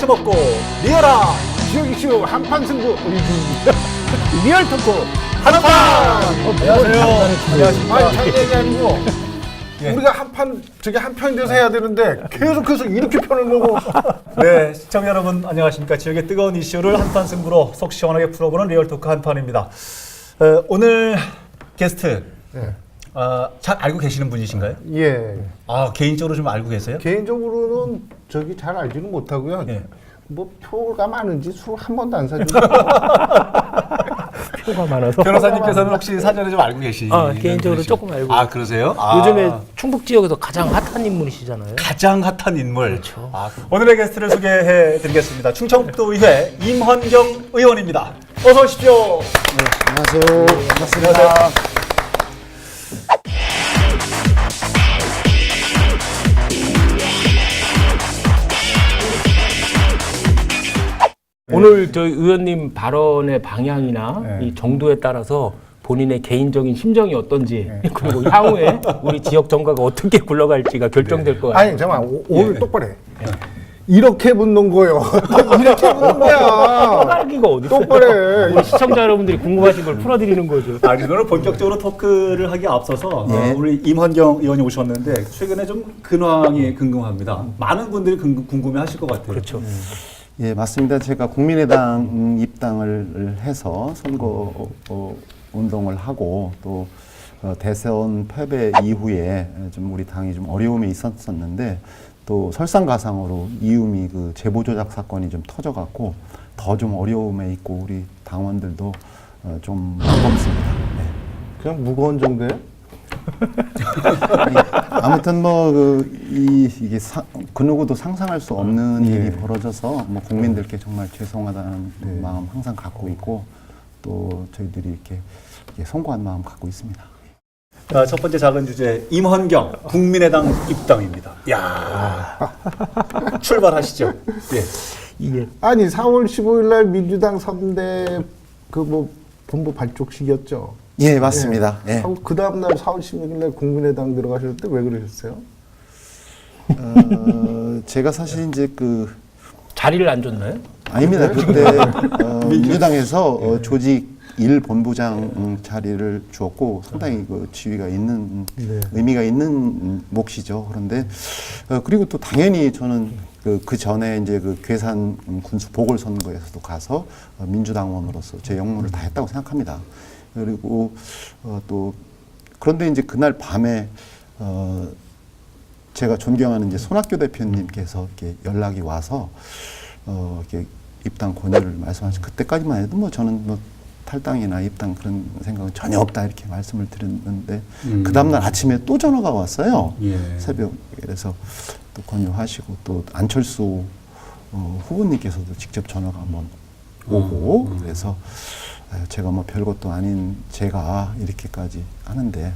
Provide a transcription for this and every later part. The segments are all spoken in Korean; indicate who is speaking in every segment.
Speaker 1: 같이 먹고 리얼한
Speaker 2: 지역 이슈 한판 승부 리얼 토크
Speaker 1: 한판. 안녕하세요. 안녕하십니까.
Speaker 2: 아니 잘 얘기 아니고 우리가 한 편이 돼서 해야 되는데 계속해서 이렇게 편을 먹고
Speaker 1: 네, 시청자 여러분 안녕하십니까. 지역의 뜨거운 이슈를 한판 승부로 속 시원하게 풀어보는 리얼 토크 한판입니다. 오늘 게스트 잘 알고 계시는 분이신가요?
Speaker 2: 예.
Speaker 1: 개인적으로 좀 알고 계세요?
Speaker 2: 개인적으로는 저기 잘 알지는 못하고요.
Speaker 1: 예.
Speaker 2: 뭐 표가 많은지 술 한 번도 안 사주고
Speaker 3: 표가 많아서
Speaker 1: 변호사님께서는 혹시 사전에 좀 알고 계시는
Speaker 3: 개인적으로
Speaker 1: 분이시죠?
Speaker 3: 조금 알고
Speaker 1: 그러세요?
Speaker 3: 요즘에 충북 지역에서 가장 핫한 인물이시잖아요.
Speaker 1: 가장 핫한 인물.
Speaker 3: 그렇죠.
Speaker 1: 오늘의 게스트를 소개해 드리겠습니다. 충청북도의회 임헌경 의원입니다. 어서 오십시오.
Speaker 2: 안녕하세요. 반갑습니다.
Speaker 3: 오늘 저희 의원님 발언의 방향이나
Speaker 1: 네.
Speaker 3: 이 정도에 따라서 본인의 개인적인 심정이 어떤지 그리고 향후에 우리 지역 정가가 어떻게 굴러갈지가 결정될 것 같아요.
Speaker 2: 아니 잠깐만 오늘 똑바로 해. 이렇게 묻는 거요. 이렇게 묻는 거야.
Speaker 3: 떠갈기가 어디 있어요?
Speaker 2: 똑바로 해.
Speaker 3: 우리 시청자 여러분들이 궁금하신 걸 풀어드리는 거죠.
Speaker 1: 이거는 본격적으로 토크를 하기에 앞서서 우리 임헌경 의원이 오셨는데 최근에 좀 근황이 궁금합니다. 많은 분들이 궁금해하실 것 같아요.
Speaker 3: 그렇죠.
Speaker 4: 예, 맞습니다. 제가 국민의당 입당을 해서 선거 운동을 하고 또 대선 패배 이후에 좀 우리 당이 좀 어려움이 있었었는데 또 설상가상으로 이유미 그 제보 조작 사건이 좀 터져갖고 더 좀 어려움에 있고 우리 당원들도 좀 무겁습니다. 네.
Speaker 2: 그냥 무거운 정도예요?
Speaker 4: 아무튼 이게 그 누구도 상상할 수 없는 일이 벌어져서 국민들께 정말 죄송하다는 마음 항상 갖고 있고 또 저희들이 이렇게 송구한 마음 갖고 있습니다.
Speaker 1: 첫 번째 작은 주제 임헌경 국민의당 입당입니다. 출발하시죠. 예.
Speaker 3: 이게
Speaker 2: 아니 4월 15일 날 민주당 3대 본부 발족식이었죠.
Speaker 4: 예, 맞습니다. 예.
Speaker 2: 그 다음 날 4월 16일 날 국민의당 들어가실 때 왜 그러셨어요?
Speaker 4: 제가 사실 이제
Speaker 3: 자리를 안 줬나요?
Speaker 4: 아닙니다. 그때 민주당에서 조직 1본부장 자리를 주었고 상당히 지위가 있는 의미가 있는 몫이죠. 그런데 그리고 또 당연히 저는 그 전에 이제 괴산 군수 보궐선거에서도 가서 민주당원으로서 제 역무를 다 했다고 생각합니다. 그리고 또 그런데 이제 그날 밤에 제가 존경하는 이제 손학규 대표님께서 이렇게 연락이 와서 이렇게 입당 권유를 말씀하신 그때까지만 해도 저는 탈당이나 입당 그런 생각은 전혀 없다 이렇게 말씀을 드렸는데 그 다음날 아침에 또 전화가 왔어요. 새벽에. 그래서 또 권유하시고 또 안철수 후보님께서도 직접 전화가 한번 오고 그래서 제가 별것도 아닌 제가 이렇게까지 하는데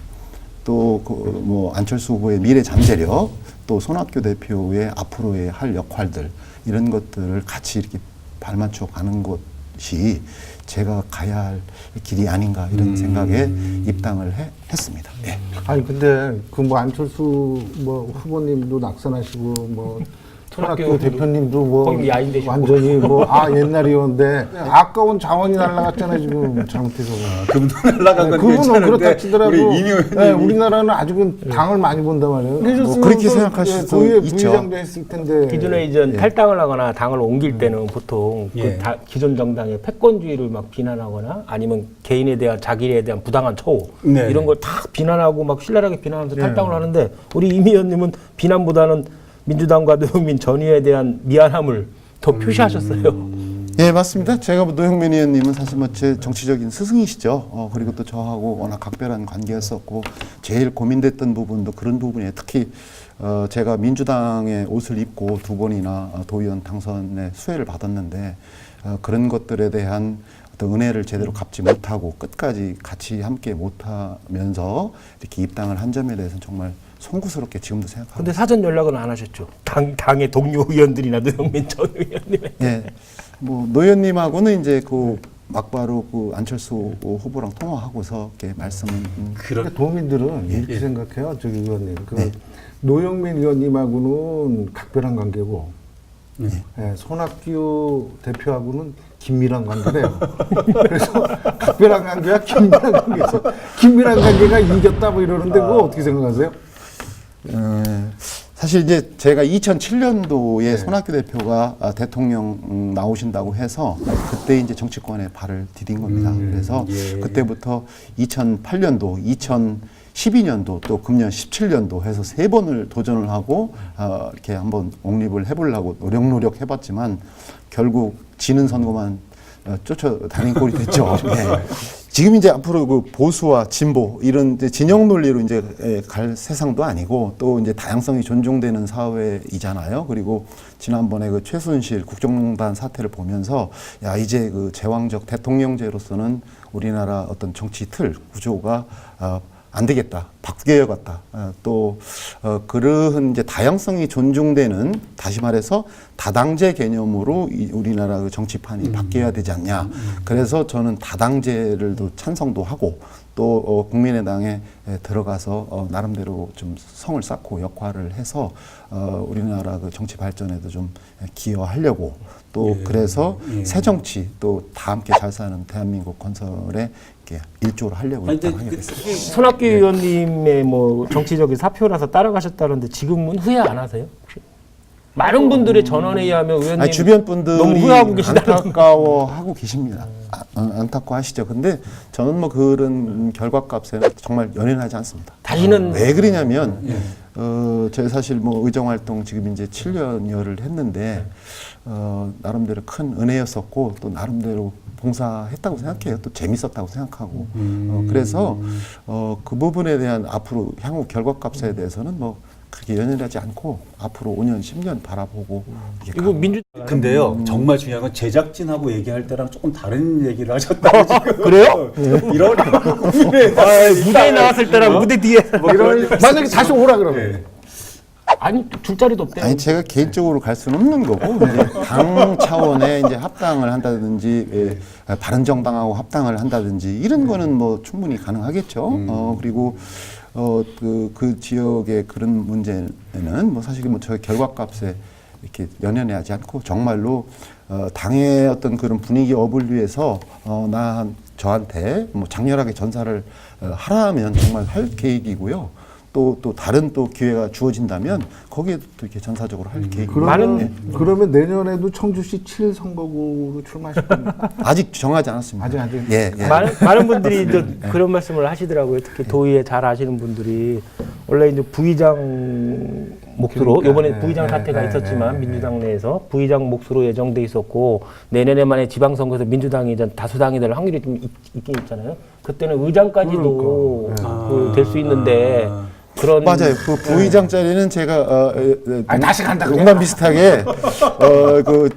Speaker 4: 또 안철수 후보의 미래 잠재력 또 손학규 대표의 앞으로의 할 역할들 이런 것들을 같이 이렇게 발맞춰 가는 것이 제가 가야 할 길이 아닌가 이런 생각에 입당을 했습니다. 예.
Speaker 2: 아니 근데 안철수 후보님도 낙선하시고 손학규 대표님도
Speaker 3: 거의 야인 되시고.
Speaker 2: 완전히 옛날이었는데 아까운 자원이 날아갔잖아요 지금 잘못해서.
Speaker 1: 그분도 날라간 건
Speaker 2: 그분은
Speaker 1: 괜찮은데
Speaker 2: 그렇다 치더라도
Speaker 1: 우리 임 의원님이
Speaker 2: 우리나라는 아직은 당을 많이 본단 말이에요.
Speaker 4: 그렇게 생각하실 수 있죠.
Speaker 2: 부의장도 했을 텐데.
Speaker 3: 기존에 이제 탈당을 하거나 당을 옮길 때는 보통 기존 정당의 패권주의를 막 비난하거나 아니면 개인에 대한 자기에 대한 부당한 처우 이런 걸 다 비난하고 막 신랄하게 비난하면서 탈당을 하는데 우리 임 의원님은 비난보다는 민주당과 노영민 전의에 대한 미안함을 더 표시하셨어요.
Speaker 4: 예, 맞습니다. 제가 노영민 의원님은 사실 제 정치적인 스승이시죠. 그리고 또 저하고 워낙 각별한 관계였었고 제일 고민됐던 부분도 그런 부분이에요. 특히 제가 민주당의 옷을 입고 두 번이나 도의원 당선에 수혜를 받았는데 그런 것들에 대한 어떤 은혜를 제대로 갚지 못하고 끝까지 같이 함께 못하면서 이렇게 입당을 한 점에 대해서는 정말 송구스럽게 지금도 생각하고.
Speaker 3: 근데 사전 연락은 안 하셨죠? 당의 동료 의원들이나 노영민 전 의원님.
Speaker 4: 예. 노 의원님하고는 이제 막바로 안철수 후보랑 통화하고서 이렇게 말씀은.
Speaker 2: 그러니까 도민들은 이렇게 생각해요, 저기 의원님. 노영민 의원님하고는 각별한 관계고, 예, 손학규 대표하고는 긴밀한 관계래요. 그래서 각별한 관계와 긴밀한 관계에서 긴밀한 관계가 이겼다 뭐 이러는데 그거 어떻게 생각하세요?
Speaker 4: 사실 이제 제가 2007년도에 손학규 대표가 대통령 나오신다고 해서 그때 이제 정치권에 발을 디딘 겁니다. 그래서 그때부터 2008년도, 2012년도 또 금년 17년도 해서 3번을 도전을 하고 이렇게 한번 옹립을 해보려고 노력 해봤지만 결국 지는 선거만 쫓아다닌 꼴이 됐죠. 네. 지금 이제 앞으로 그 보수와 진보 이런 이제 진영 논리로 이제 갈 세상도 아니고 또 이제 다양성이 존중되는 사회이잖아요. 그리고 지난번에 그 최순실 국정농단 사태를 보면서 야 이제 그 제왕적 대통령제로서는 우리나라 어떤 정치 틀 구조가 안 되겠다. 바뀌어야겠다. 또 그러한 이제 다양성이 존중되는 다시 말해서 다당제 개념으로 우리나라 그 정치판이 바뀌어야 되지 않냐. 그래서 저는 다당제를도 찬성도 하고 또 국민의당에 들어가서 나름대로 좀 성을 쌓고 역할을 해서 우리나라 그 정치 발전에도 좀 기여하려고 또 그래서 새 정치 또 다 함께 잘 사는 대한민국 건설에 이렇게 일조를 하려고 입당하게 됐습니다.
Speaker 3: 손학규 의원님의 뭐 정치적인 사표라서 따라가셨다는데 지금은 후회 안 하세요? 혹시? 많은 분들의 전언에 의하면 의원님
Speaker 4: 주변 분들이
Speaker 3: 너무 후회하고 계시다는
Speaker 4: 안타까워하고 계십니다. 안타까워하시죠. 근데 저는 뭐 그런 결과값에는 정말 연연하지 않습니다.
Speaker 3: 다시는
Speaker 4: 왜 그러냐면 제가 사실 뭐 의정 활동 지금 이제 7년여를 했는데 나름대로 큰 은혜였었고 또 나름대로 봉사했다고 생각해요. 또 재밌었다고 생각하고 그래서 그 부분에 대한 앞으로 향후 결과값에 대해서는 뭐 그렇게 연연하지 않고 앞으로 5년, 10년 바라보고
Speaker 3: 이거 민주
Speaker 1: 근데요, 정말 중요한 건 제작진하고 얘기할 때랑 조금 다른 얘기를 하셨다고 지금.
Speaker 3: 그래요?
Speaker 1: 이런
Speaker 3: 무대에 나왔을 때랑 무대 뒤에
Speaker 1: 뭐 이런
Speaker 2: 만약에 다시 오라 그러면
Speaker 3: 아니 줄 자리도 없대요.
Speaker 4: 아니 제가 개인적으로 갈 수는 없는 거고 이제 당 차원에 이제 합당을 한다든지 바른정당하고 합당을 한다든지 이런 거는 뭐 충분히 가능하겠죠. 그리고 그 지역의 그런 문제는 뭐 사실 뭐 저희 결과값에 이렇게 연연하지 않고 정말로 당의 어떤 그런 분위기 업을 위해서 저한테 뭐 장렬하게 전사를 하라면 정말 할 계획이고요. 또 다른 또 기회가 주어진다면 거기에 또 이렇게 전사적으로 할 계획입니다.
Speaker 2: 그러면 내년에도 청주시 7선거구로 출마하실 겁니까?
Speaker 4: 아직 정하지 않았습니다.
Speaker 2: 아직.
Speaker 4: 예.
Speaker 3: 많은 분들이 이제 그런 말씀을 하시더라고요. 특히 도의회 잘 아시는 분들이 원래 이제 부의장 몫으로 이번에 부의장 사태가 있었지만 민주당 내에서 부의장 몫으로 예정돼 있었고 내년에 만에 지방선거에서 민주당이 이제 다수당이 될 확률이 좀 있긴 있잖아요. 그때는 의장까지도 될 수 있는데 그런
Speaker 4: 맞아요. 그 부의장 자리는 제가
Speaker 2: 다시 간다.
Speaker 4: 농담 비슷하게 그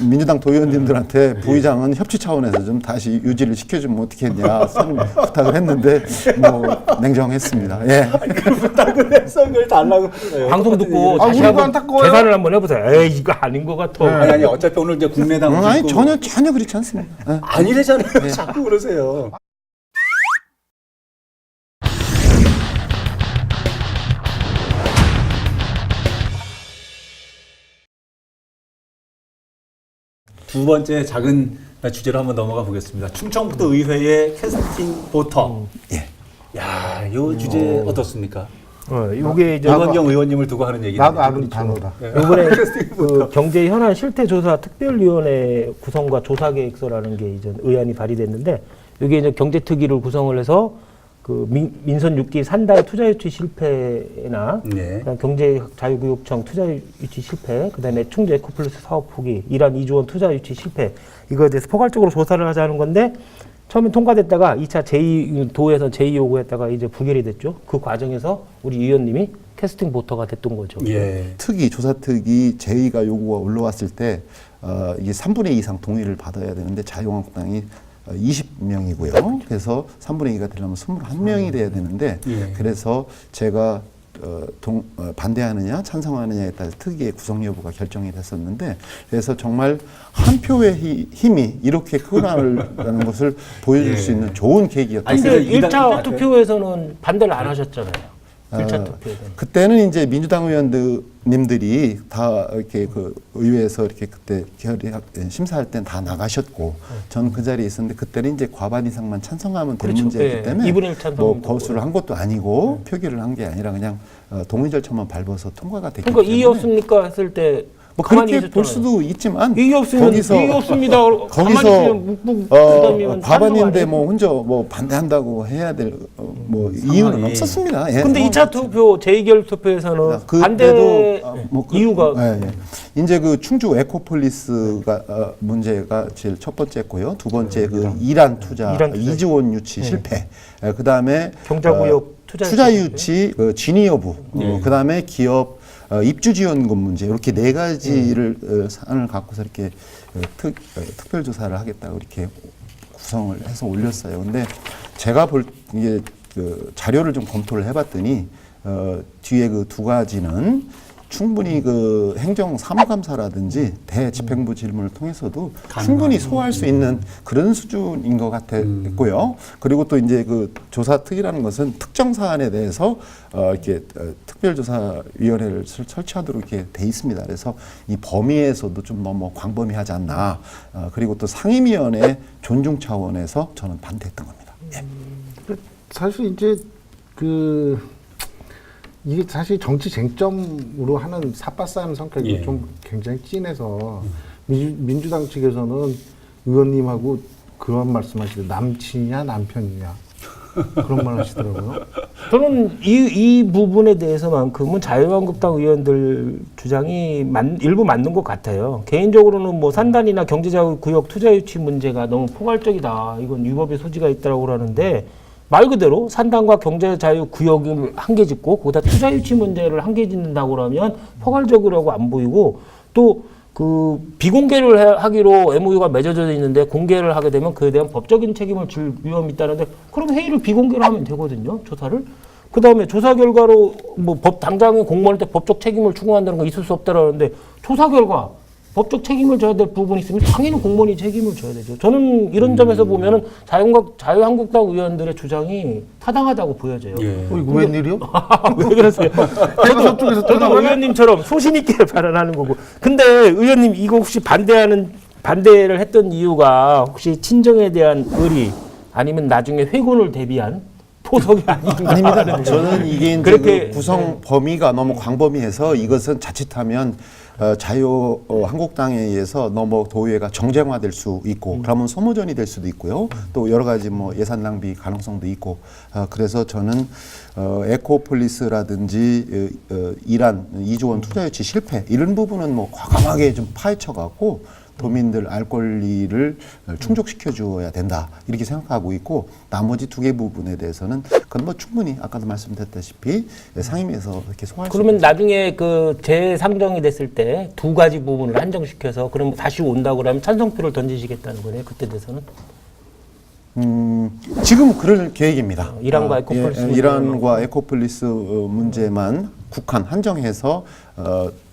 Speaker 4: 민주당 도의원님들한테 부의장은 협치 차원에서 좀 다시 유지를 시켜주면 어떻겠냐 부탁을 했는데 뭐 냉정했습니다. 예.
Speaker 1: 그 부탁을 해서 그걸 달라고 그래요.
Speaker 3: 방송 듣고 다시
Speaker 2: 우리도
Speaker 3: 한번
Speaker 2: 안타까워요.
Speaker 3: 계산을 한번 해보세요. 에이 이거 아닌 것 같아.
Speaker 1: 아니 어차피 오늘 이제 국민의당
Speaker 4: 아니 전혀 그렇지 않습니다. 예.
Speaker 1: 아니래잖아요. 자꾸 그러세요. 두 번째 작은 주제로 한번 넘어가 보겠습니다. 충청북도 의회의 캐스팅 보터.
Speaker 4: 예.
Speaker 1: 야, 이 주제 어떻습니까?
Speaker 3: 이게 이제
Speaker 1: 이원경 의원님을 두고 하는 얘기.
Speaker 2: 나도 아는 단어다.
Speaker 3: 이번에 그 경제 현안 실태 조사 특별위원회 구성과 조사 계획서라는 게 이제 의안이 발의됐는데 이게 이제 경제특위를 구성을 해서 그 민선 6기 산달 투자 유치 실패나 그다음 경제자유교육청 투자 유치 실패, 그다음에 충주 에코플러스 사업 포기, 이란 2조 원 투자 유치 실패 이거에 대해서 포괄적으로 조사를 하자는 건데 처음에 통과됐다가 2차 도에서 제2 요구했다가 이제 부결이 됐죠. 그 과정에서 우리 의원님이 캐스팅 보터가 됐던 거죠.
Speaker 1: 예.
Speaker 4: 조사특위 제2가 요구가 올라왔을 때 이게 3분의 2 이상 동의를 받아야 되는데 자유한국당이 20명이고요. 그래서 3분의 2가 되려면 21명이 돼야 되는데 그래서 제가 반대하느냐 찬성하느냐에 따라 특위의 구성 여부가 결정이 됐었는데 그래서 정말 한 표의 힘이 이렇게 크다는 것을 보여줄 수 있는 좋은 계기였다.
Speaker 3: 근데 1차 투표에서는 반대를 안 하셨잖아요. 1차 투표에 대한.
Speaker 4: 그때는 이제 민주당 의원님들이 다 이렇게 그 의회에서 이렇게 그때 심사할 땐 다 나가셨고 저는 그 자리에 있었는데 그때는 이제 과반 이상만 찬성하면 될
Speaker 3: 그렇죠.
Speaker 4: 문제이기
Speaker 3: 예,
Speaker 4: 때문에
Speaker 3: 2분의 1 찬성이면
Speaker 4: 뭐 거수를 한 것도 아니고 표기를 한 게 아니라 그냥 동의 절차만 밟아서 통과가 됐기
Speaker 3: 그러니까
Speaker 4: 때문에
Speaker 3: 이의 없습니까 했을 때
Speaker 4: 뭐
Speaker 3: 가만히
Speaker 4: 그렇게 볼
Speaker 3: 있었잖아요.
Speaker 4: 수도 있지만
Speaker 3: 이의 없으면
Speaker 4: 거기서
Speaker 3: 이의 없습니다. 가만히
Speaker 4: 거기서
Speaker 3: 있으면 묵묵부담이면
Speaker 4: 과반인데 뭐 혼자 뭐 반대한다고 해야 될 뭐 이유는 없었습니다. 예,
Speaker 3: 근데 2차 투표 재의결 투표에서는 반대
Speaker 4: 뭐
Speaker 3: 이유가
Speaker 4: 이제 그 충주 에코폴리스가 문제가 제일 첫 번째고요. 두 번째 그 이란 투자 이지원 유치 실패. 그다음에
Speaker 3: 경자구역
Speaker 4: 투자 유치 그 진위 여부. 그다음에 기업 입주 지원금 문제 이렇게 네 가지를 사안을 갖고서 이렇게 특별 조사를 하겠다고 이렇게 구성을 해서 올렸어요. 근데 제가 볼 이게 그 자료를 좀 검토를 해봤더니 뒤에 그 두 가지는 충분히 그 행정 사무감사라든지 대집행부 질문을 통해서도 충분히 소화할 수 있는 그런 수준인 것 같았고요. 그리고 또 이제 그 조사 특위라는 것은 특정 사안에 대해서 이렇게 특별조사위원회를 설치하도록 이렇게 돼 있습니다. 그래서 이 범위에서도 좀 너무 광범위하지 않나. 그리고 또 상임위원회 존중 차원에서 저는 반대했던 겁니다. 예.
Speaker 2: 사실 이제 이게 사실 정치 쟁점으로 하는 삿바싸움 성격이 좀 굉장히 진해서 민주당 측에서는 의원님하고 그런 말씀하시는데 남친이냐 남편이냐 그런 말 하시더라고요.
Speaker 3: 저는 이 부분에 대해서만큼은 자유한국당 의원들 주장이 일부 맞는 것 같아요. 개인적으로는 뭐 산단이나 경제자유구역 투자유치 문제가 너무 포괄적이다. 이건 위법의 소지가 있다고 그러는데 말 그대로 산단과 경제자유구역을 한계 짓고 거기다 투자유치 문제를 한계 짓는다고 그러면 포괄적이라고 안 보이고 또 그 비공개를 하기로 MOU가 맺어져 있는데 공개를 하게 되면 그에 대한 법적인 책임을 질 위험이 있다는데 그럼 회의를 비공개로 하면 되거든요. 조사를. 그 다음에 조사 결과로 뭐 당장에 공무원한테 법적 책임을 추구한다는 건 있을 수 없다라는데 조사 결과 법적 책임을 져야 될 부분이 있으면 당연히 공무원이 책임을 져야 되죠. 저는 이런 점에서 보면은 자유한국당 의원들의 주장이 타당하다고 보여져요.
Speaker 2: 웬일이요?
Speaker 3: 왜 그러세요? 저도 의원님처럼 소신 있게 발언하는 거고. 근데 의원님 이거 혹시 반대를 했던 이유가 혹시 친정에 대한 의리 아니면 나중에 회군을 대비한 포석이 아닌가?
Speaker 4: 아닙니다. 저는 이게 이제 그 구성 범위가 너무 광범위해서 이것은 자칫하면 자유한국당에 의해서 너무 도의회가 정쟁화될 수 있고 그러면 소모전이 될 수도 있고요. 또 여러 가지 뭐 예산 낭비 가능성도 있고 그래서 저는 에코폴리스라든지 이란 이조원 투자 유치 실패 이런 부분은 뭐 과감하게 좀 파헤쳐 갖고 도민들 알 권리를 충족시켜 주어야 된다 이렇게 생각하고 있고 나머지 두 개 부분에 대해서는 그건 뭐 충분히 아까도 말씀드렸다시피 상임위에서 이렇게 소화할 수
Speaker 3: 그러면 나중에 그 재상정이 됐을 때 두 가지 부분을 한정시켜서 그럼 다시 온다고 그러면 찬성표를 던지시겠다는 거네요. 그때 돼서는.
Speaker 4: 지금 그럴 계획입니다.
Speaker 3: 이란과 에코폴리스
Speaker 4: 이란과 에코폴리스 문제만 국한 한정해서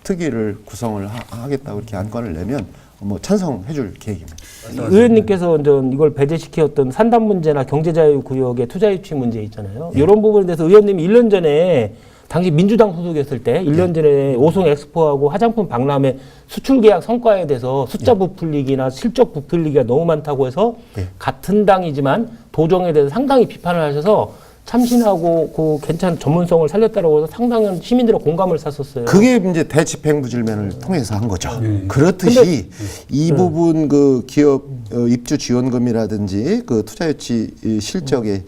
Speaker 4: 특위를 구성을 하겠다고 이렇게 안건을 내면 뭐 찬성해줄 계획입니다.
Speaker 3: 의원님께서 이걸 배제시켰던 산단 문제나 경제자유구역의 투자유치 문제 있잖아요. 이런 부분에 대해서 의원님이 1년 전에 당시 민주당 소속이었을 때 1년 전에 오송 엑스포하고 화장품 박람회 수출 계약 성과에 대해서 숫자 부풀리기나 실적 부풀리기가 너무 많다고 해서 같은 당이지만 도정에 대해서 상당히 비판을 하셔서 참신하고 그 괜찮은 전문성을 살렸다라고 해서 상당한 시민들의 공감을 샀었어요.
Speaker 4: 그게 이제 대집행부 질문을 통해서 한 거죠. 그렇듯이 이 부분 그 기업 입주 지원금이라든지 그 투자유치 실적의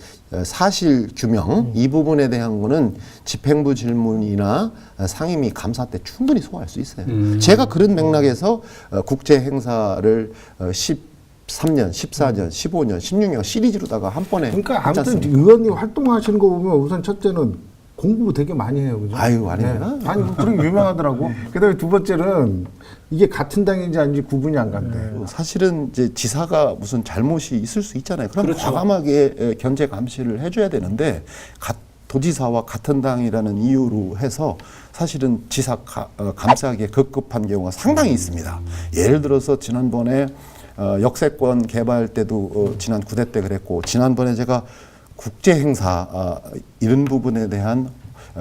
Speaker 4: 사실 규명 이 부분에 대한 거는 집행부 질문이나 상임위 감사 때 충분히 소화할 수 있어요. 제가 그런 맥락에서 국제 행사를 13년, 14년, 15년, 16년 시리즈로다가 한 번에
Speaker 2: 그러니까 아무튼 의원님 활동하시는 거 보면 우선 첫째는 공부 되게 많이 해요, 그죠?
Speaker 4: 아유, 아닙니다.
Speaker 2: 네. 아니, 그런 유명하더라고. 그다음에 두 번째는 이게 같은 당인지 아닌지 구분이 안 간대.
Speaker 4: 사실은 이제 지사가 무슨 잘못이 있을 수 있잖아요. 그럼 과감하게 견제 감시를 해줘야 되는데 도지사와 같은 당이라는 이유로 해서 사실은 지사 감싸기에 급급한 경우가 상당히 있습니다. 예를 들어서 지난번에 역세권 개발 때도 지난 9대 때 그랬고 지난번에 제가 국제 행사 이런 부분에 대한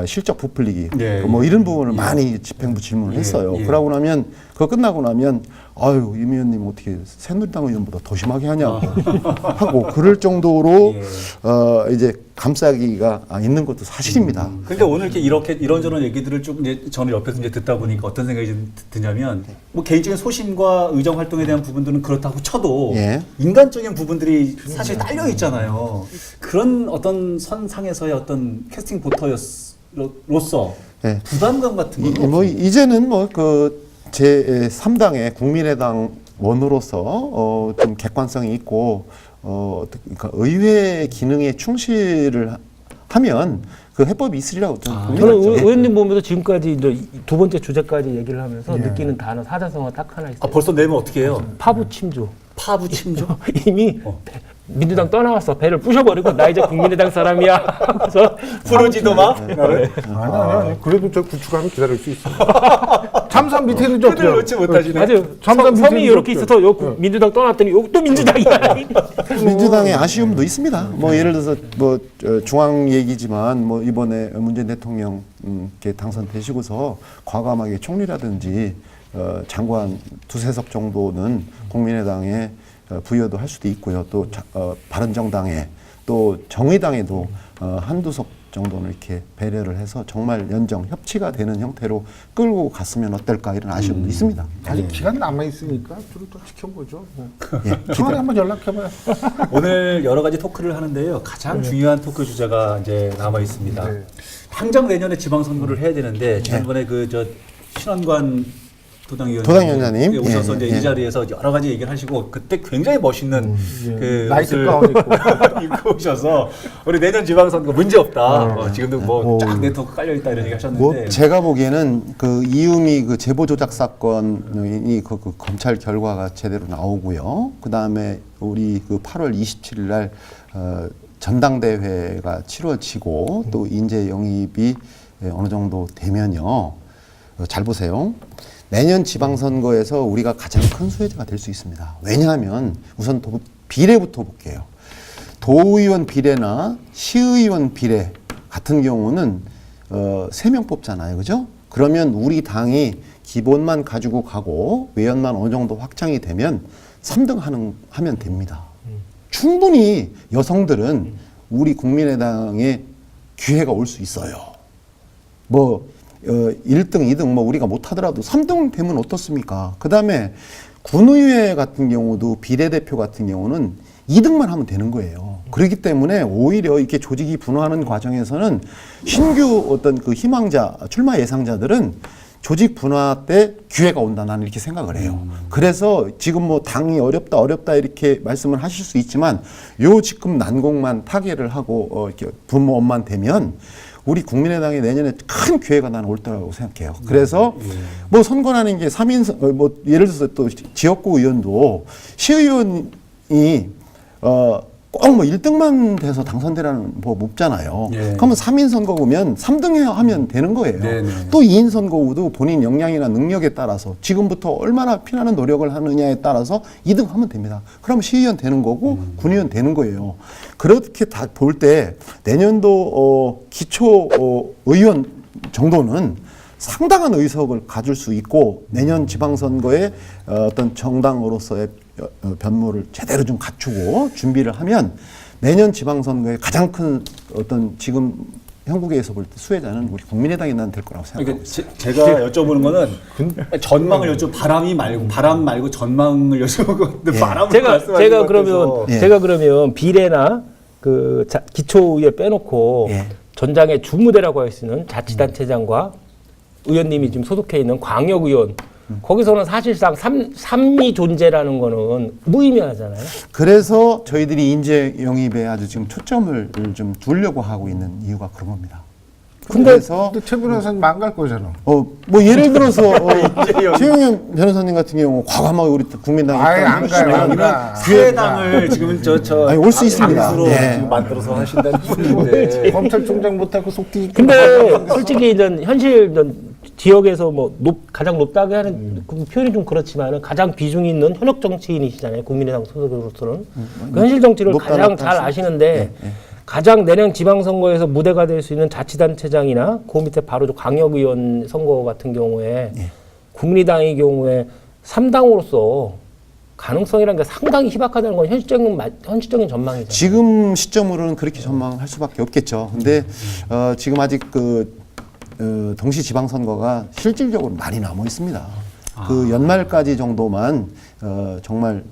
Speaker 4: 실적 부풀리기
Speaker 1: 예,
Speaker 4: 뭐 이런 부분을 많이 집행부 질문을 했어요. 그러고 나면 그거 끝나고 나면 아유 임 의원님 어떻게 새누리당 의원보다 더 심하게 하냐고 하고 그럴 정도로 이제 감싸기가 있는 것도 사실입니다.
Speaker 1: 그러니까 오늘 이렇게 이런저런 얘기들을 쭉 이제 저는 옆에서 이제 듣다 보니까 어떤 생각이 좀 드냐면 뭐 개인적인 소신과 의정 활동에 대한 부분들은 그렇다고 쳐도
Speaker 4: 예.
Speaker 1: 인간적인 부분들이 사실 딸려 있잖아요. 그런 어떤 선상에서의 어떤 캐스팅 보터로서
Speaker 4: 예.
Speaker 1: 부담감 같은 건
Speaker 4: 뭐 이제는 뭐 그 제 3당의 국민의당 원으로서 좀 객관성이 있고 그러니까 의회 기능에 충실을 하면 그 해법이 있으리라고 좀 봅니다.
Speaker 3: 저는
Speaker 4: 예.
Speaker 3: 의원님 보면서 지금까지 이제 두 번째 주제까지 얘기를 하면서 느끼는 단어 사자성어 딱 하나 있어요.
Speaker 1: 아, 벌써 내면 어떻게 해요?
Speaker 3: 파부 침조.
Speaker 1: 파부 침조?
Speaker 3: 이미 민주당 떠나왔어. 배를 부셔버리고 나 이제 국민의당 사람이야. 그래서
Speaker 1: 부르지도 마?
Speaker 2: 아니. 그래도 저 구축하면 기다릴 수 있어. 참산 밑에는 좀
Speaker 1: 끈을 놓지 못하시네.
Speaker 3: 맞아요.
Speaker 2: 참산
Speaker 3: 섬이
Speaker 2: 밑에는
Speaker 3: 이렇게
Speaker 2: 좀
Speaker 3: 있어서 민주당 떠났더니 여기 또 민주당이야.
Speaker 4: 민주당의 아쉬움도 있습니다. 뭐 예를 들어서 뭐 중앙 얘기지만 뭐 이번에 문재인 대통령 이렇게 당선되시고서 과감하게 총리라든지 장관 두세 석 정도는 국민의당에 부여도 할 수도 있고요. 또 바른정당에 또 정의당에도 한두 석 정도는 이렇게 배려를 해서 정말 연정 협치가 되는 형태로 끌고 갔으면 어떨까 이런 아쉬움도 있습니다.
Speaker 2: 아직 기간 남아 있으니까 좀 더 지켜보죠.
Speaker 4: 예,
Speaker 2: 청와대 한번 연락해봐요.
Speaker 1: 오늘 여러 가지 토크를 하는데요. 가장 중요한 토크 주제가 이제 남아 있습니다. 당장 내년에 지방선거를 해야 되는데 지난번에 그 저 신원관
Speaker 4: 도당위원장님
Speaker 1: 오셔서 이제
Speaker 4: 예.
Speaker 1: 이 자리에서 여러 가지 얘기를 하시고 그때 굉장히 멋있는 그
Speaker 2: 나이트
Speaker 1: 옷을
Speaker 2: 가운 입고.
Speaker 1: 입고 오셔서 우리 내년 지방선거 문제 없다. 지금도 뭐 쫙 네트워크 깔려 있다 이런 얘기 하셨는데
Speaker 4: 뭐 제가 보기에는 그 이유미 그 제보 조작 사건이 그 검찰 결과가 제대로 나오고요. 그 다음에 우리 그 8월 27일 날 전당대회가 치러지고 또 인재 영입이 어느 정도 되면요. 잘 보세요. 내년 지방선거에서 우리가 가장 큰 수혜자가 될 수 있습니다. 왜냐하면 우선 비례부터 볼게요. 도의원 비례나 시의원 비례 같은 경우는 3명 뽑잖아요. 그죠? 그러면 우리 당이 기본만 가지고 가고 외연만 어느 정도 확장이 되면 3등 하면 됩니다. 충분히 여성들은 우리 국민의당에 기회가 올 수 있어요. 뭐 1등, 2등 뭐 우리가 못하더라도 3등 되면 어떻습니까? 그 다음에 군의회 같은 경우도 비례대표 같은 경우는 2등만 하면 되는 거예요. 그렇기 때문에 오히려 이렇게 조직이 분화하는 과정에서는 신규 어떤 그 희망자, 출마 예상자들은 조직 분화 때 기회가 온다 나는 이렇게 생각을 해요. 그래서 지금 뭐 당이 어렵다 이렇게 말씀을 하실 수 있지만 요 지금 난공만 타개를 하고 이렇게 분모업만 되면 우리 국민의당이 내년에 큰 기회가 나는 올 거라고 생각해요. 그래서 뭐 선거라는 게 3인 뭐 예를 들어서 또 지역구 의원도 시의원이 꼭 뭐 1등만 돼서 당선되라는 법 없잖아요. 그러면 3인 선거구면 3등 하면 되는 거예요. 또 2인 선거구도 본인 역량이나 능력에 따라서 지금부터 얼마나 피나는 노력을 하느냐에 따라서 2등 하면 됩니다. 그러면 시의원 되는 거고 군의원 되는 거예요. 그렇게 다 볼 때 내년도 기초 의원 정도는 상당한 의석을 가질 수 있고 내년 지방선거에 어떤 정당으로서의 변모를 제대로 좀 갖추고 준비를 하면 내년 지방선거에 가장 큰 어떤 지금 형국에서 볼 때 수혜자는 우리 국민의당이 난 될 거라고 생각합니다.
Speaker 1: 그러니까 제가 여쭤보는 거는 전망을 바람 말고 전망을 여쭤보고 바람을
Speaker 3: 제가 그러면 비례나 그 기초의회 빼놓고 전장의 주무대라고 할 수 있는 자치단체장과 의원님이 지금 소속해 있는 광역의원 거기서는 사실상 삼리 존재라는 거는 무의미하잖아요.
Speaker 4: 그래서 저희들이 인재 영입에 아주 지금 초점을 좀 두려고 하고 있는 이유가 그런 겁니다.
Speaker 2: 근데 최 변호사님 안 갈 거잖아.
Speaker 4: 뭐 예를 들어서 최영현 변호사님 같은 경우 과감하게 우리 국민당에
Speaker 2: 안 가요.
Speaker 1: 기회당을 지금
Speaker 4: 올 수 있습니다.
Speaker 1: 지금 만들어서 하신다는 분인데
Speaker 2: 검찰총장 못하고 속기.
Speaker 3: 근데 솔직히 이제 현실 지역에서 뭐 가장 높다고 하는 그 표현이 좀 그렇지만은 가장 비중이 있는 현역 정치인이시잖아요. 국민의당 소속으로서는 그 현실 정치를 가장 잘 아시는데 가장 내년 지방선거에서 무대가 될 수 있는 자치단체장이나 그 밑에 바로 광역의원 선거 같은 경우에
Speaker 4: 예.
Speaker 3: 국민의당의 경우에 3당으로서 가능성이라는 게 상당히 희박하다는 건 현실적인 전망이죠.
Speaker 4: 지금 시점으로는 그렇게 전망할 수밖에 없겠죠. 근데 지금 아직 동시 지방선거가 실질적으로 많이 남아 있습니다. 그 연말까지 정도만 정말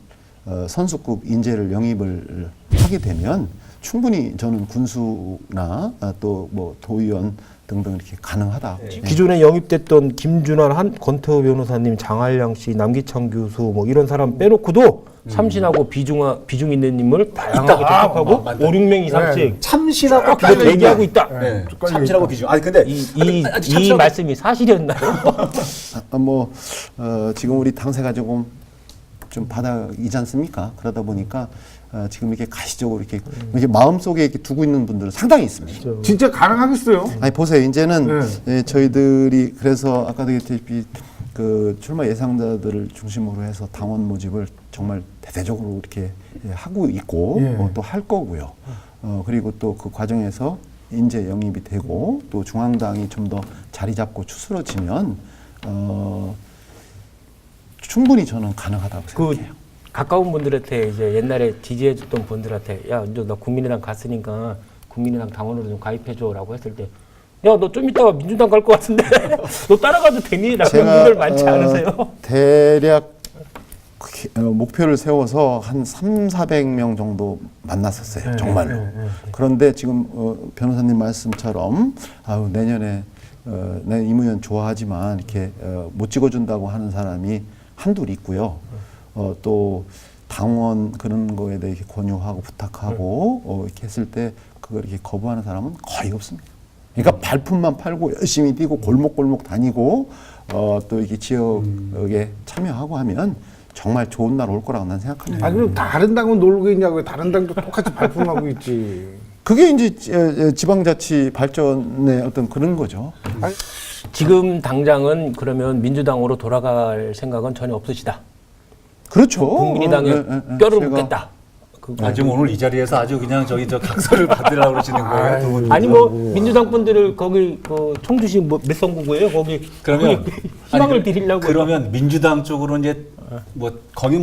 Speaker 4: 선수급 인재를 영입을 하게 되면 충분히 저는 군수나 또 뭐 도의원 등등 이렇게 가능하다. 네.
Speaker 3: 기존에 영입됐던 김준환, 권태호 변호사님, 장한량 씨, 남기창 교수 뭐 이런 사람 빼놓고도 참신하고 비중 있는 인물 다양하게 접촉하고 5, 6명 이상씩
Speaker 1: 참신하고
Speaker 3: 그거 대기하고 있다.
Speaker 1: 네. 참신하고 비중. 아니 근데
Speaker 3: 이 말씀이 사실이었나요?
Speaker 4: 지금 우리 당세가 조금 좀 바닥이지 않습니까? 그러다 보니까 지금 이렇게 가시적으로 이렇게 마음속에 이렇게 두고 있는 분들은 상당히 있습니다.
Speaker 2: 진짜 가능하겠어요?
Speaker 4: 아니 보세요. 이제는 저희들이 그래서 아까도 얘기했듯이 그 출마 예상자들을 중심으로 해서 당원 모집을 정말 대대적으로 이렇게 하고 있고 또 할 거고요. 그리고 또 그 과정에서 인재 영입이 되고 또 중앙당이 좀 더 자리 잡고 추스러지면 충분히 저는 가능하다고 생각해요.
Speaker 3: 가까운 분들한테 이제 옛날에 지지해줬던 분들한테 야, 이제 너 국민의당 갔으니까 국민의당 당원으로 좀 가입해줘라고 했을 때 야, 너 좀 이따가 민주당 갈 것 같은데 너 따라가도 되니? 라는 분들 많지 않으세요?
Speaker 4: 대략 목표를 세워서 한 300~400명 정도 만났었어요. 정말로. 그런데 지금 변호사님 말씀처럼 내년에 내 이무현 좋아하지만 이렇게 못 찍어준다고 하는 사람이 한둘 있고요. 또 당원 그런 거에 대해 권유하고 부탁하고 이렇게 했을 때 그걸 이렇게 거부하는 사람은 거의 없습니다. 그러니까 발품만 팔고 열심히 뛰고 골목골목 다니고 또 이렇게 지역에 참여하고 하면 정말 좋은 날 올 거라고 난 생각합니다.
Speaker 2: 그럼 다른 당은 놀고 있냐고요? 다른 당도 똑같이 발품하고 있지.
Speaker 4: 그게 이제 지방자치 발전의 어떤 그런 거죠.
Speaker 3: 지금 당장은 그러면 민주당으로 돌아갈 생각은 전혀 없으시다.
Speaker 4: 그렇죠.
Speaker 3: 국민의당에 뼈를 묻겠다.
Speaker 1: 지금 오늘 이 자리에서 아주 그냥 저 각서를 받으라고 그러시는 거예요? 두 분.
Speaker 3: 아니 민주당 분들을 거기 청주시 몇 선구구예요? 거기
Speaker 1: 그러면
Speaker 3: 희망을 드리려고.
Speaker 1: 그러면 민주당 쪽으로 이제 거기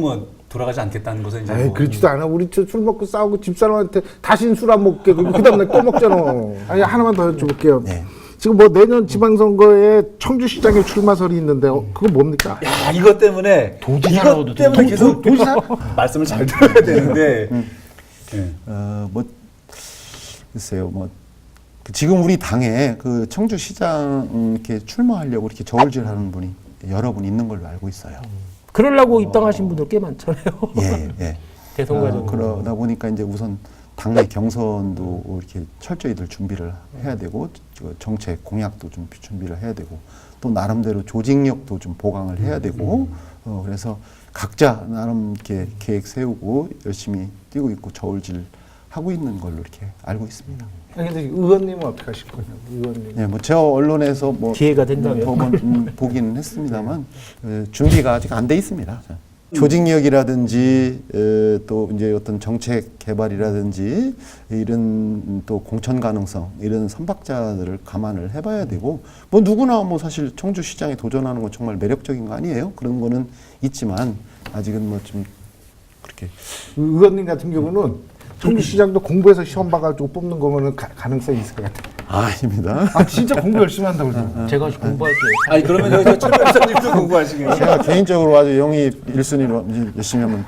Speaker 1: 돌아가지 않겠다는 것은 이제
Speaker 2: 그렇지도 않아. 우리 술 먹고 싸우고 집사람한테 다시는 술 안 먹게. 그 다음날 또 먹잖아. 아니 하나만 더 여쭤볼게요.
Speaker 4: 네.
Speaker 2: 지금 내년 지방선거에 청주시장에 출마설이 있는데 그건 뭡니까?
Speaker 1: 야, 이것 때문에 계속
Speaker 2: 도지사?
Speaker 1: 말씀을 잘 들어야 되는데
Speaker 4: 글쎄요, 지금 우리 당에 그 청주시장 이렇게 출마하려고 이렇게 저울질하는 분이 여러 분 있는 걸로 알고 있어요.
Speaker 3: 그러려고 입당하신 분들 꽤 많잖아요.
Speaker 4: 예.
Speaker 3: 대선 과정.
Speaker 4: 그러다 보니까 이제 우선 당내 경선도 이렇게 철저히들 준비를 해야 되고 정책 공약도 좀 준비를 해야 되고 또 나름대로 조직력도 좀 보강을 해야 되고 그래서 각자 나름 이렇게 계획 세우고 열심히 뛰고 있고 저울질 하고 있는 걸로 이렇게 알고 있습니다.
Speaker 2: 근데 의원님은 어떻게 하실 거냐고, 의원님.
Speaker 4: 예, 제가 언론에서
Speaker 3: 기회가 된다면
Speaker 4: 보기는 했습니다만 준비가 아직 안 돼 있습니다. 조직력이라든지 또 이제 어떤 정책 개발이라든지 이런 또 공천 가능성 이런 선박자들을 감안을 해봐야 되고 누구나 사실 청주시장에 도전하는 건 정말 매력적인 거 아니에요? 그런 거는 있지만 아직은 좀 그렇게
Speaker 2: 의원님 같은 경우는 청주시장도 공부해서 시험 봐가지고 뽑는 거면은 가능성이 있을 것 같아요.
Speaker 4: 아닙니다.
Speaker 2: 진짜 공부 열심히 한다고 그러죠.
Speaker 3: 제가 공부할게요.
Speaker 1: 아니 그러면 여기 최 변호사님도 공부하시겠어요?
Speaker 4: 제가 개인적으로 아주 영입 1순위로 열심히 하면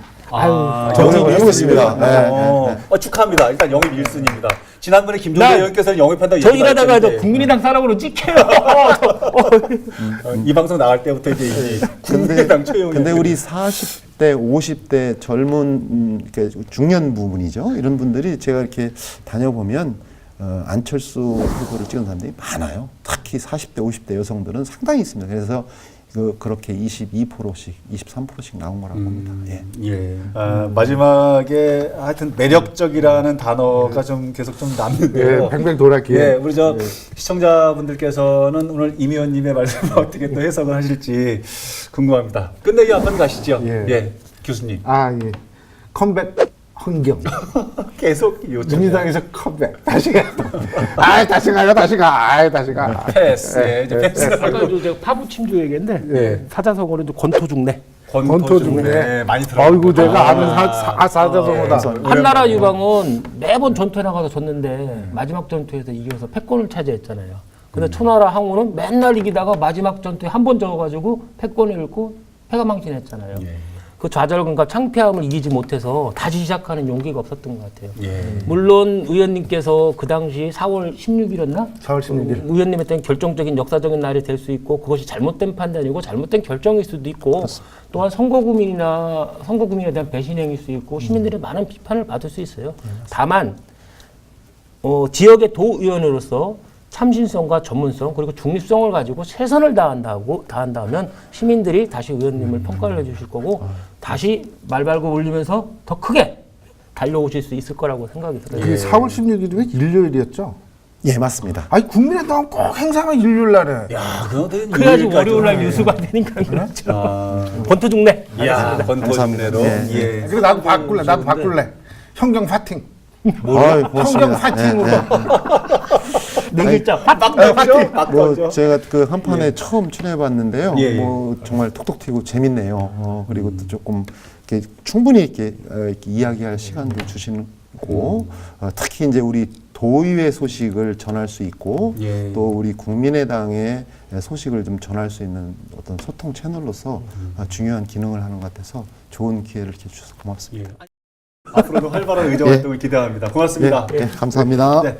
Speaker 1: 영입
Speaker 4: 해보겠습니다. 네.
Speaker 1: 축하합니다. 일단 영입 1순위입니다. 지난번에 김종대 의원께서 영입한다고
Speaker 3: 저 일하다가 국민의당 사람으로 찍혀요.
Speaker 1: 이 방송 나갈 때부터 이제 국민의당 최영일.
Speaker 4: 근데 우리 40대, 50대 젊은 중년 부분이죠. 이런 분들이 제가 이렇게 다녀보면 안철수 후보를 찍은 사람들이 많아요. 특히 40대, 50대 여성들은 상당히 있습니다. 그래서 그렇게 22%씩, 23%씩 나온 거라고 봅니다. 예.
Speaker 1: 마지막에 하여튼 매력적이라는 단어가 좀 계속 좀 남는데요.
Speaker 2: 뱅뱅 돌았기에.
Speaker 1: 예, 우리 시청자분들께서는 오늘 임 의원님의 말씀을 어떻게 또 해석을 하실지 궁금합니다. 끝내기 한번 가시죠. 예, 교수님.
Speaker 2: 컴백 흥경.
Speaker 1: 계속 요청.
Speaker 2: 민주당에서 컴백. 다시 가. 아이, 다시 가요, 다시 가. 아이, 다시 가.
Speaker 1: 패스. 예, 이제 패스.
Speaker 3: 아까 제가 파부침주 얘기했는데
Speaker 2: 예.
Speaker 3: 사자성어로도 권토중래.
Speaker 2: 권토중래.
Speaker 1: 많이 들어.
Speaker 2: 아이고, 제가 아는 사자성어다.
Speaker 3: 한나라 유방은 매번 전투에 나가서 졌는데 마지막 전투에서 이겨서 패권을 차지했잖아요. 근데 초나라 항우는 맨날 이기다가 마지막 전투에 한 번 져가지고 패권을 잃고 패가 망신했잖아요. 그 좌절감과 창피함을 이기지 못해서 다시 시작하는 용기가 없었던 것 같아요. 물론 의원님께서 그 당시 4월 16일이었나?
Speaker 2: 4월 16일.
Speaker 3: 의원님에 대한 결정적인 역사적인 날이 될 수 있고 그것이 잘못된 판단이고 잘못된 결정일 수도 있고 또한 선거구민에 대한 배신행일 수 있고 시민들의 많은 비판을 받을 수 있어요. 다만 지역의 도의원으로서 참신성과 전문성 그리고 중립성을 가지고 최선을 다한다면 시민들이 다시 의원님을 평가를 해주실 거고 다시 말발고 울리면서 더 크게 달려오실 수 있을 거라고 생각이 들어요.
Speaker 2: 그게 4월 16일이 일요일이었죠?
Speaker 4: 예, 맞습니다.
Speaker 2: 아니, 국민의당은 꼭 행사가 일요일 날에.
Speaker 1: 야, 그거는
Speaker 3: 그래야지 월요일 날 뉴스가 되니까 그렇죠. 권투중래.
Speaker 1: 야, 권토중래로.
Speaker 4: 예.
Speaker 1: 예.
Speaker 2: 그리고 나도 바꿀래. 형경 파팅.
Speaker 4: 아이,
Speaker 2: 형경 파팅으로.
Speaker 3: 네 글자.
Speaker 4: 뭐 제가 그 한판에 처음 출연해봤는데요.
Speaker 1: 예, 예.
Speaker 4: 뭐 정말 톡톡 튀고 재밌네요. 그리고 또 조금 이렇게 충분히 이렇게 이야기할 시간도 주시고 특히 이제 우리 도의회 소식을 전할 수 있고
Speaker 1: 예.
Speaker 4: 또 우리 국민의당의 소식을 좀 전할 수 있는 어떤 소통 채널로서 중요한 기능을 하는 것 같아서 좋은 기회를 이렇게 주셔서 고맙습니다.
Speaker 1: 예. 앞으로도 활발한 의정 활동을 기대합니다. 고맙습니다.
Speaker 4: 예, 감사합니다.
Speaker 1: 네.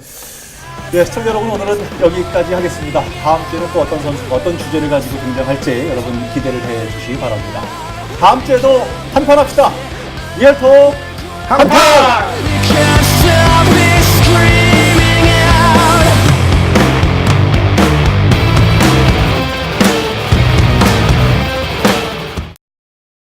Speaker 1: 네, 시청자 여러분, 오늘은 여기까지 하겠습니다. 다음 주에는 또 어떤 선수가 어떤 주제를 가지고 등장할지 여러분 기대를 해 주시기 바랍니다. 다음 주에도 한판 합시다. 리얼톡 한판!